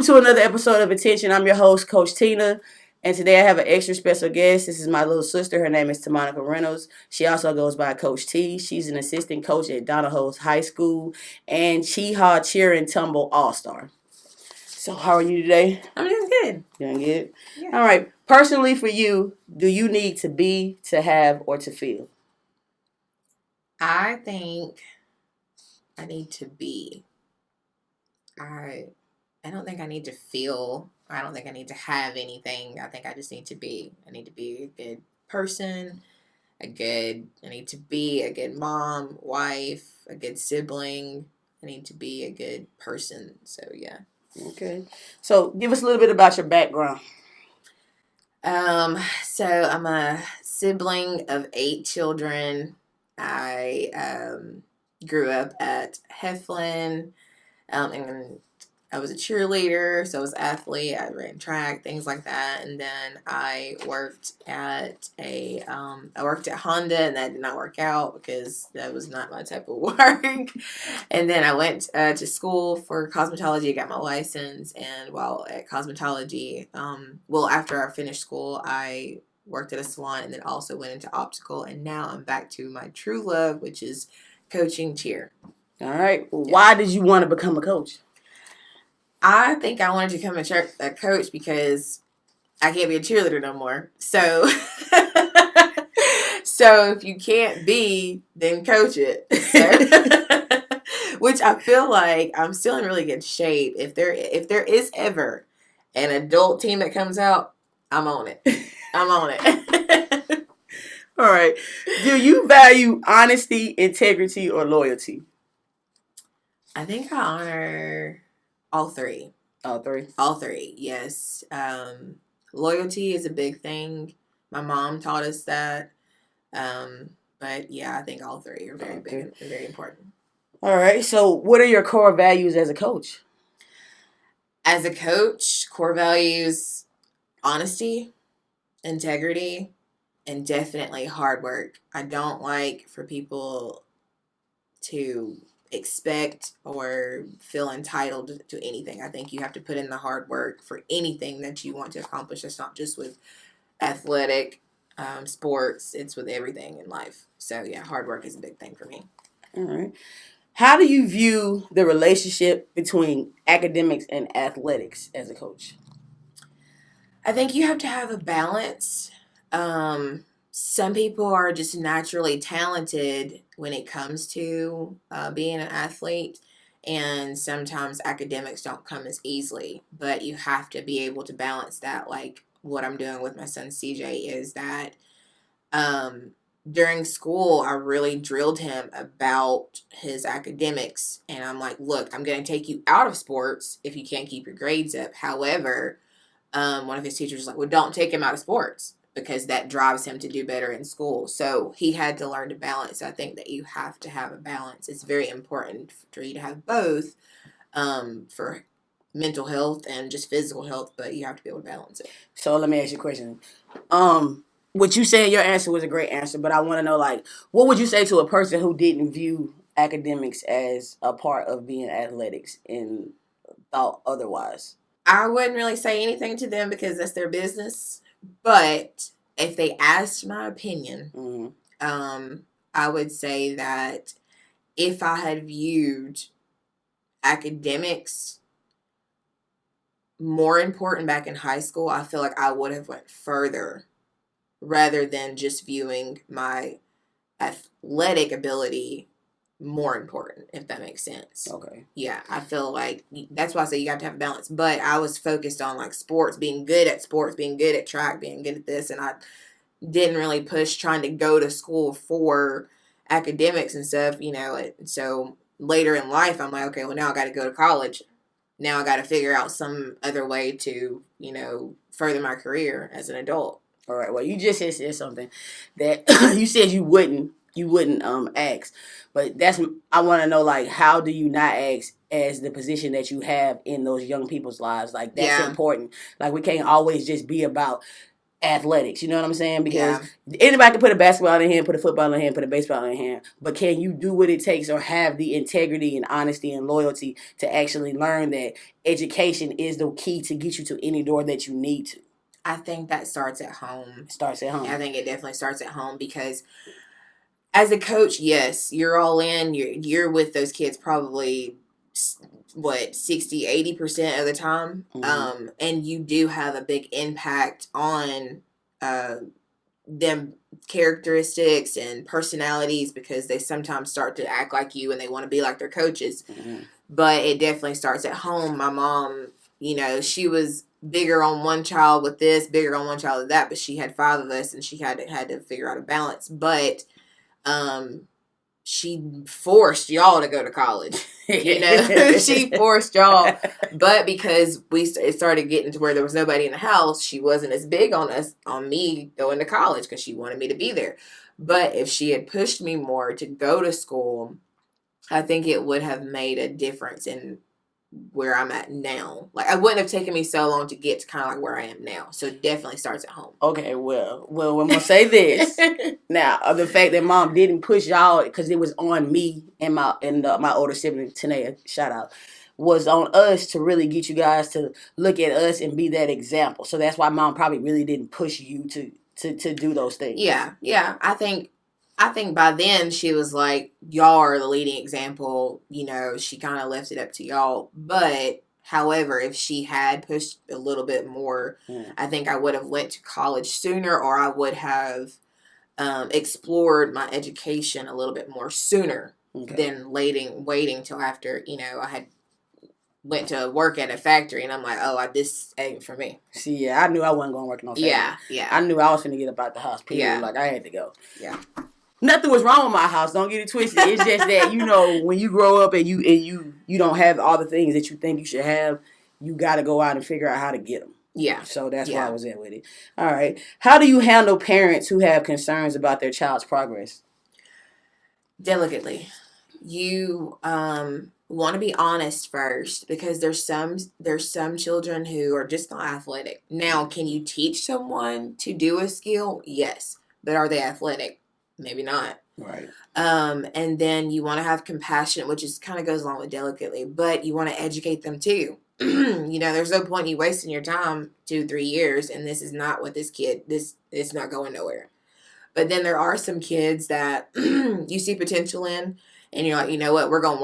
to another episode of Attention. I'm your host, Coach Tina, and today I have an extra special guest. This is my little sister. Her name is Tamonyqua Reynolds. She also goes by Coach T. She's an assistant coach at Donoho High School and Cheaha Cheer Tumble Allstar. So how are you today? I'm doing good. Doing good? Yeah. All right. Personally for you, do you need to be, to have, or to feel? I think I need to be. I don't think I need to feel. I don't think I need to have anything. I think I just need to be. I need to be a good person, I need to be a good mom, wife, a good sibling. I need to be a good person. So, yeah. Okay. So, give us a little bit about your background. So I'm a sibling of 8 children. I grew up at Heflin, and I was a cheerleader, so I was an athlete. I ran track, things like that, and then I worked at Honda, and that did not work out because that was not my type of work. And then I went to school for cosmetology. I got my license, and while at cosmetology, after I finished school, I worked at a salon, and then also went into optical, and now I'm back to my true love, which is coaching cheer. All right. Well, why did you want to become a coach? I think I wanted to become a coach because I can't be a cheerleader no more. So, so if you can't be, then coach it. So, which I feel like I'm still in really good shape. If there is ever an adult team that comes out, I'm on it. I'm on it. All right. Do you value honesty, integrity, or loyalty? I think I honor all three. All three? All three, yes. Loyalty is a big thing. My mom taught us that. But yeah, I think all three are very big and very important. All right. So what are your core values as a coach? As a coach, core values, honesty, integrity, and definitely hard work. I don't like for people to expect or feel entitled to anything. I think you have to put in the hard work for anything that you want to accomplish. It's not just with athletic sports. It's with everything in life. So yeah, hard work is a big thing for me. All right. How do you view the relationship between academics and athletics as a coach? I think you have to have a balance. Some people are just naturally talented when it comes to being an athlete, and sometimes academics don't come as easily, but you have to be able to balance that. Like what I'm doing with my son CJ is that during school, I really drilled him about his academics, and I'm like, look, I'm going to take you out of sports if you can't keep your grades up. However, one of his teachers was like, well, don't take him out of sports, because that drives him to do better in school. So he had to learn to balance. I think that you have to have a balance. It's very important for you to have both for mental health and just physical health, but you have to be able to balance it. So let me ask you a question. What you said, your answer was a great answer, but I want to know, like, what would you say to a person who didn't view academics as a part of being athletics and thought otherwise? I wouldn't really say anything to them because that's their business. But if they asked my opinion, I would say that if I had viewed academics more important back in high school, I feel like I would have went further rather than just viewing my athletic ability more important, if that makes sense. Okay. Yeah, I feel like that's why I say you have to have a balance. But I was focused on like sports, being good at track, being good at this, and I didn't really push trying to go to school for academics and stuff, so later in life, I'm like, okay, well, now I got to go to college. Now I got to figure out some other way to, further my career as an adult. All right. Well, you just said something that you said you wouldn't ask, but I want to know, like, how do you not ask as the position that you have in those young people's lives? Like, that's important. Like, we can't always just be about athletics. You know what I'm saying? Because anybody can put a basketball in their hand, put a football in their hand, put a baseball in their hand. But can you do what it takes or have the integrity and honesty and loyalty to actually learn that education is the key to get you to any door that you need to? I think that starts at home. It starts at home. I think it definitely starts at home because as a coach, yes, you're all in. You're with those kids probably, 60-80% of the time. Mm-hmm. And you do have a big impact on them characteristics and personalities because they sometimes start to act like you and they want to be like their coaches. Mm-hmm. But it definitely starts at home. My mom, she was bigger on one child with this, bigger on one child with that, but she had 5 of us and she had to figure out a balance. But she forced y'all to go to college. She forced y'all. But because it started getting to where there was nobody in the house, she wasn't as big on me going to college because she wanted me to be there. But if she had pushed me more to go to school, I think it would have made a difference in where I'm at now. Like, it wouldn't have taken me so long to get to kind of like where I am now. So it definitely starts at home. Okay, well, I'm going to say this. Now, the fact that mom didn't push y'all because it was on me and my older sibling, Tanea, shout out, was on us to really get you guys to look at us and be that example. So that's why mom probably really didn't push you to do those things. Yeah. I think by then she was like, y'all are the leading example. She kind of left it up to y'all. But however, if she had pushed a little bit more, I think I would have went to college sooner, or I would have explored my education a little bit more sooner than waiting till after, I had went to work at a factory and I'm like, this ain't for me. See, yeah, I knew I wasn't going to work in no factory. Yeah. I knew I was going to get up out the house, period. Yeah. Like, I had to go. Yeah. Nothing was wrong with my house. Don't get it twisted. It's just that, when you grow up and you don't have all the things that you think you should have, you got to go out and figure out how to get them. Yeah. So that's why I was at with it. All right. How do you handle parents who have concerns about their child's progress? Delicately. You want to be honest first, because there's some children who are just not athletic. Now, can you teach someone to do a skill? Yes. But are they athletic? Maybe not. Right. And then you want to have compassion, which is kind of goes along with delicately, but you want to educate them too. There's no point in you wasting your time 2-3 years, and this is not what it's not going nowhere. But then there are some kids that you see potential in, and you're like, you know what, we're going to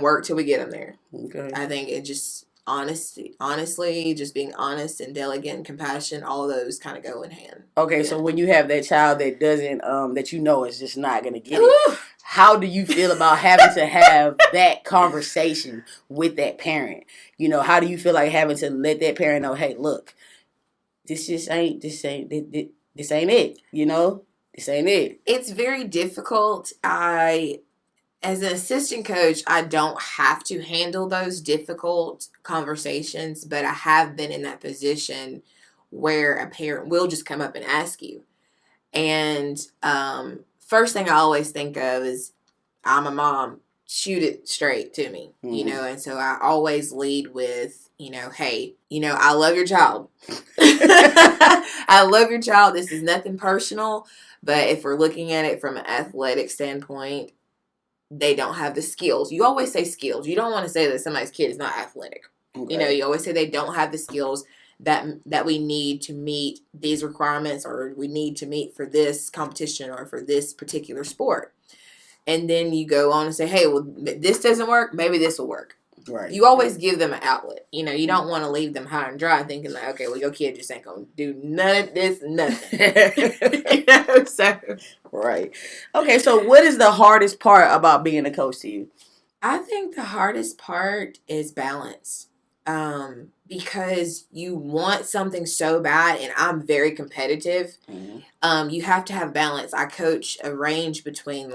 work till we get them there. Okay. I think it just honestly, just being honest and delicate and compassion, all of those kind of go in hand. Okay, so when you have that child that doesn't, that is just not going to get it, how do you feel about having to have that conversation with that parent? How do you feel like having to let that parent know, hey, look, this ain't it, This ain't it. It's very difficult. As an assistant coach, I don't have to handle those difficult conversations, but I have been in that position where a parent will just come up and ask you. And first thing I always think of is, I'm a mom, shoot it straight to me, and so I always lead with, hey, I love your child. I love your child. This is nothing personal, but if we're looking at it from an athletic standpoint, they don't have the skills. You always say skills. You don't want to say that somebody's kid is not athletic. Okay. You always say they don't have the skills that we need to meet these requirements, or we need to meet for this competition or for this particular sport. And then you go on and say, hey, well, this doesn't work. Maybe this will work. Right. You always give them an outlet. You don't want to leave them high and dry thinking like, okay, well, your kid just ain't going to do none of this, nothing. So. Right. Okay, so what is the hardest part about being a coach to you? I think the hardest part is balance. Because you want something so bad, and I'm very competitive. Mm-hmm. You have to have balance. I coach a range between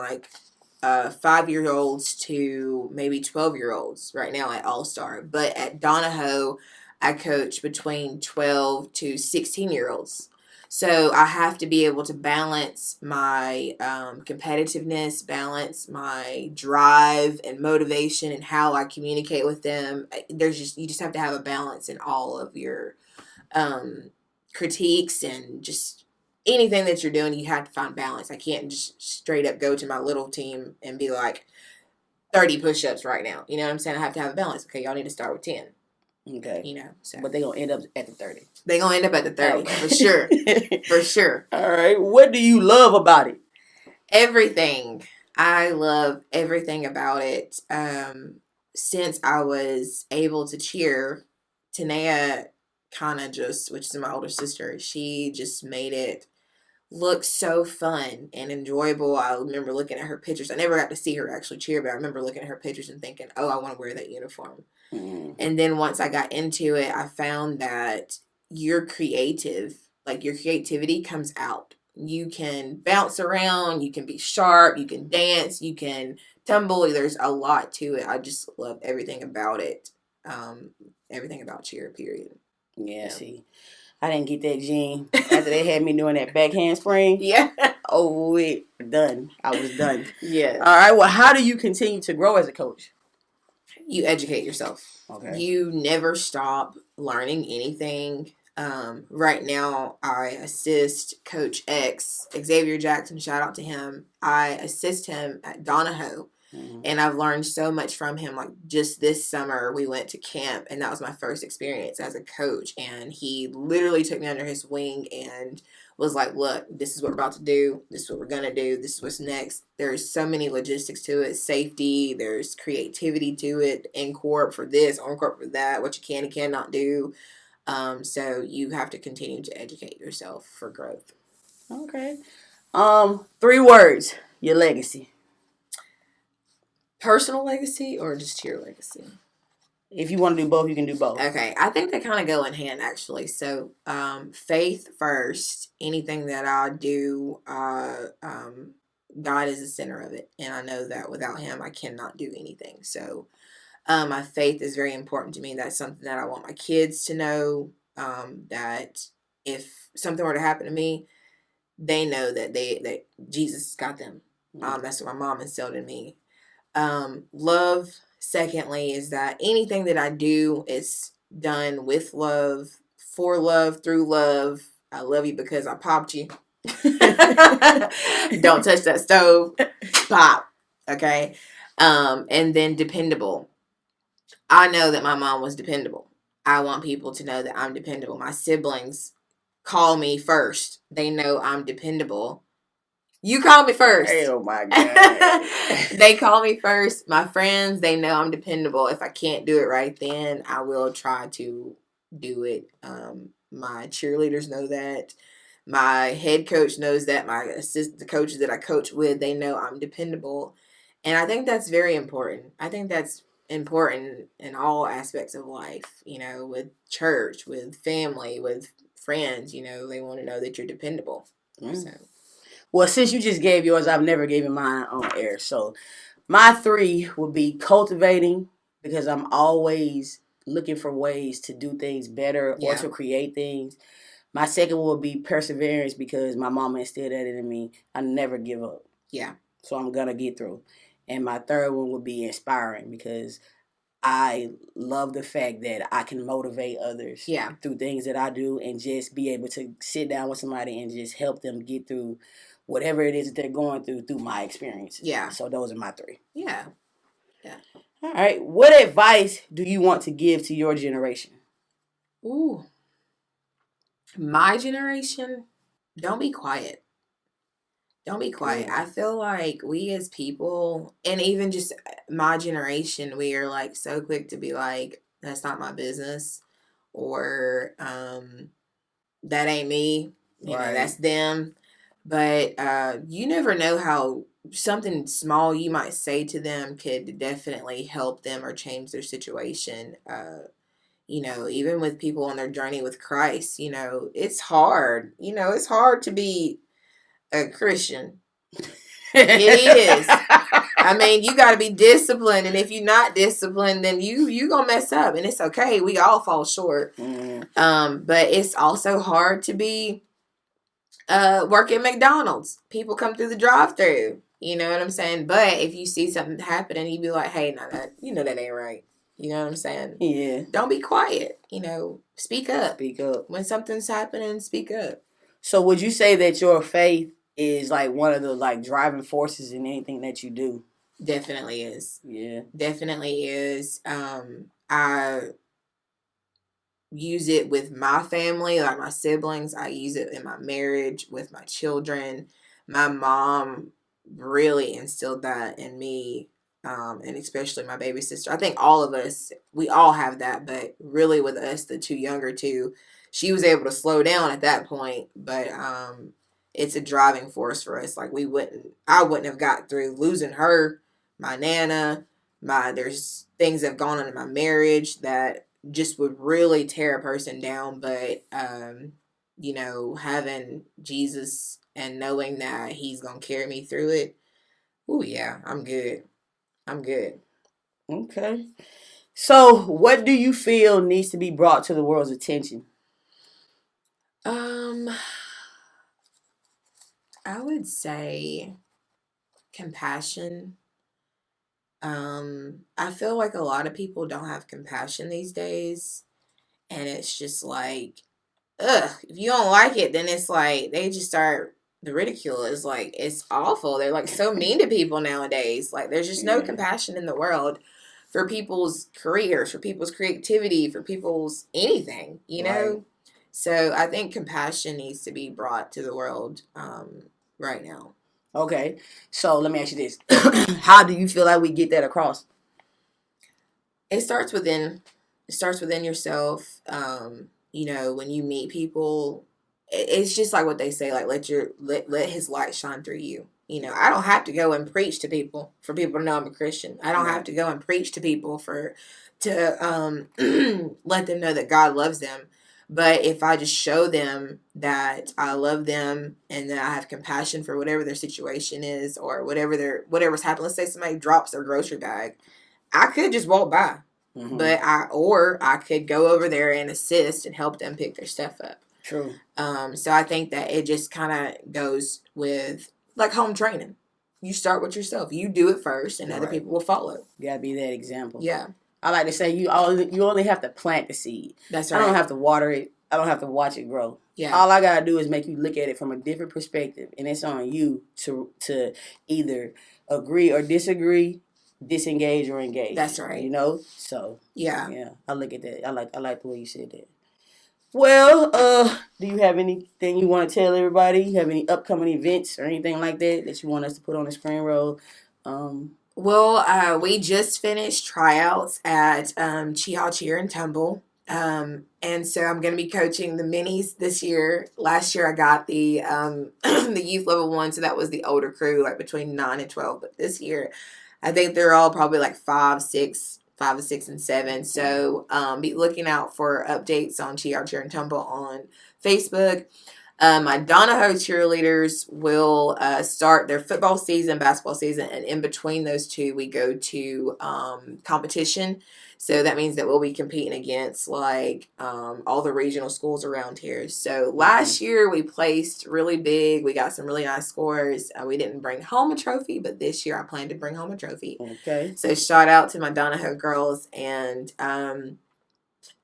5-year-olds to maybe 12-year-olds right now at Allstar. But at Donoho, I coach between 12 to 16-year-olds. So I have to be able to balance my competitiveness, balance my drive and motivation, and how I communicate with them. You just have to have a balance in all of your critiques and just anything that you're doing, you have to find balance. I can't just straight up go to my little team and be like 30 push-ups right now. You know what I'm saying? I have to have a balance. Okay, y'all need to start with 10. Okay. You know, so. But they're going to end up at the 30. They're going to end up at the 30, Okay. for sure. For sure. All right. What do you love about it? Everything. I love everything about it. Since I was able to cheer, Tanea kind of just, which is my older sister, she just made it look so fun and enjoyable. I remember looking at her pictures. I never got to see her actually cheer, but I remember looking at her pictures and thinking, oh, I want to wear that uniform. Mm-hmm. And then once I got into it, I found that you're creative. Like, your creativity comes out. You can bounce around, you can be sharp, you can dance, you can tumble. There's a lot to it. I just love everything about it. Everything about cheer, period. Yeah, see, I didn't get that gene after they had me doing that back handspring. Yeah. Oh, it done. I was done. Yeah. All right. Well, how do you continue to grow as a coach? You educate yourself. Okay. You never stop learning anything. Right now, I assist Coach X, Xavier Jackson, shout out to him. I assist him at Donoho. Mm-hmm. And I've learned so much from him. Like, just this summer, we went to camp, and that was my first experience as a coach. And he literally took me under his wing and was like, look, this is what we're about to do. This is what we're going to do. This is what's next. There's so many logistics to it. Safety. There's creativity to it. In corp for this, on corp for that. What you can and cannot do. So you have to continue to educate yourself for growth. Okay. 3 words. Your legacy. Personal legacy or just cheer legacy? If you want to do both, you can do both. Okay. I think they kind of go in hand, actually. So, faith first. Anything that I do, God is the center of it. And I know that without him, I cannot do anything. So, my faith is very important to me. That's something that I want my kids to know, that if something were to happen to me, they know that that Jesus got them. That's what my mom instilled in me. Love, secondly, is that anything that I do is done with love, for love, through love. I love you because I popped you. Don't touch that stove. Pop. Okay. And then dependable. I know that my mom was dependable. I want people to know that I'm dependable. My siblings call me first. They know I'm dependable. You call me first. Oh, my God. They call me first. My friends, they know I'm dependable. If I can't do it right then, I will try to do it. My cheerleaders know that. My head coach knows that. My assistant coaches that I coach with, they know I'm dependable. And I think that's very important. I think that's important in all aspects of life, with church, with family, with friends, they want to know that you're dependable. So. Well, since you just gave yours, I've never given mine on air. So my 3 would be cultivating, because I'm always looking for ways to do things better or to create things. My second would be perseverance, because my mama instilled that in me. I never give up. Yeah. So I'm going to get through. And my third one would be inspiring, because I love the fact that I can motivate others through things that I do, and just be able to sit down with somebody and just help them get through whatever it is that they're going through my experience. Yeah. So those are my 3. Yeah. Yeah. All right. What advice do you want to give to your generation? Ooh. My generation, don't be quiet. Don't be quiet. I feel like we as people, and even just my generation, we are like so quick to be like, that's not my business, or that ain't me. You know, that's them. But you never know how something small you might say to them could definitely help them or change their situation. Even with people on their journey with Christ, it's hard. It's hard to be a Christian. It is. I mean, you got to be disciplined, and if you're not disciplined, then you gonna mess up, and it's okay. We all fall short. But it's also hard to be work at McDonald's. People come through the drive-thru. You know what I'm saying? But if you see something happening, you be like, hey, no, that ain't right. You know what I'm saying? Yeah. Don't be quiet. Speak up. Speak up. When something's happening, speak up. So would you say that your faith is like one of the like driving forces in anything that you do? Definitely is. Yeah. Definitely is. I use it with my family, like my siblings. I use it in my marriage with my children. My mom really instilled that in me, and especially my baby sister. I think all of us, we all have that, but really with us, the two younger two, she was able to slow down at that point, but it's a driving force for us. Like I wouldn't have got through losing her, my Nana, there's things that have gone on in my marriage that just would really tear a person down, but having Jesus and knowing that he's gonna carry me through it, oh yeah, I'm good. Okay. So what do you feel needs to be brought to the world's attention? I would say compassion. I feel like a lot of people don't have compassion these days, and it's just like, ugh, if you don't like it, then it's like they just start, the ridicule is like, it's awful. They're like so mean to people nowadays. Like there's just no compassion in the world for people's careers, for people's creativity, for people's anything, Right. So I think compassion needs to be brought to the world right now. Okay. So let me ask you this. How do you feel like we get that across? It starts within yourself. When you meet people, it's just like what they say, like let his light shine through you. I don't have to go and preach to people for people to know I'm a Christian. I don't have to go and preach to people to let them know that God loves them. But if I just show them that I love them and that I have compassion for whatever their situation is or whatever's happened, let's say somebody drops their grocery bag, I could just walk by. Mm-hmm. But I could go over there and assist and help them pick their stuff up. True. So I think that it just kind of goes with like home training. You start with yourself. You do it first, and other people will follow. You gotta be that example. Yeah. I like to say you only have to plant the seed. That's right. I don't have to water it. I don't have to watch it grow. Yeah. All I gotta do is make you look at it from a different perspective, and it's on you to either agree or disagree, disengage or engage. That's right. So yeah. I look at that. I like the way you said that. Well, do you have anything you want to tell everybody? You have any upcoming events or anything like that you want us to put on the screen roll? Well, we just finished tryouts at Cheaha Cheer Tumble. And so I'm going to be coaching the minis this year. Last year I got the the youth level 1, so that was the older crew, like between 9 and 12. But this year, I think they're all probably like 5, 6, and 7. So be looking out for updates on Cheaha Cheer Tumble on Facebook. My Donoho cheerleaders will start their football season, basketball season, and in between those two, we go to competition. So that means that we'll be competing against like all the regional schools around here. So last year we placed really big. We got some really nice scores. We didn't bring home a trophy, but this year I plan to bring home a trophy. Okay. So shout out to my Donoho girls. And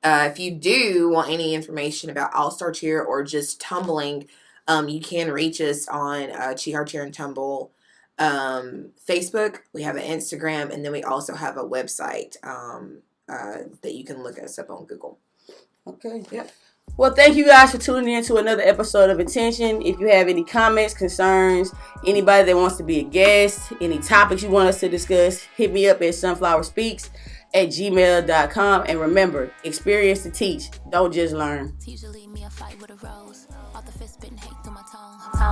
if you do want any information about Allstar Cheer or just tumbling, you can reach us on Cheaha Cheer Tumble Facebook. We have an Instagram, and then we also have a website that you can look us up on Google. Okay. Yep. Well, thank you guys for tuning in to another episode of Attention. If you have any comments, concerns, anybody that wants to be a guest, any topics you want us to discuss, hit me up at sunflowerspeaks@gmail.com. And remember, experience to teach. Don't just learn.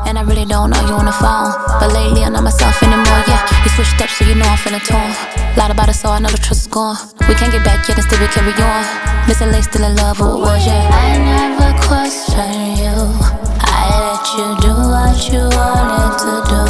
And I really don't know you on the phone, but lately I'm not myself anymore, yeah. You switched up so you know I'm feeling torn. Lied about it so I know the trust is gone. We can't get back yet and still we carry on. Missing late, still in love, what was yeah. I never question you. I let you do what you wanted to do.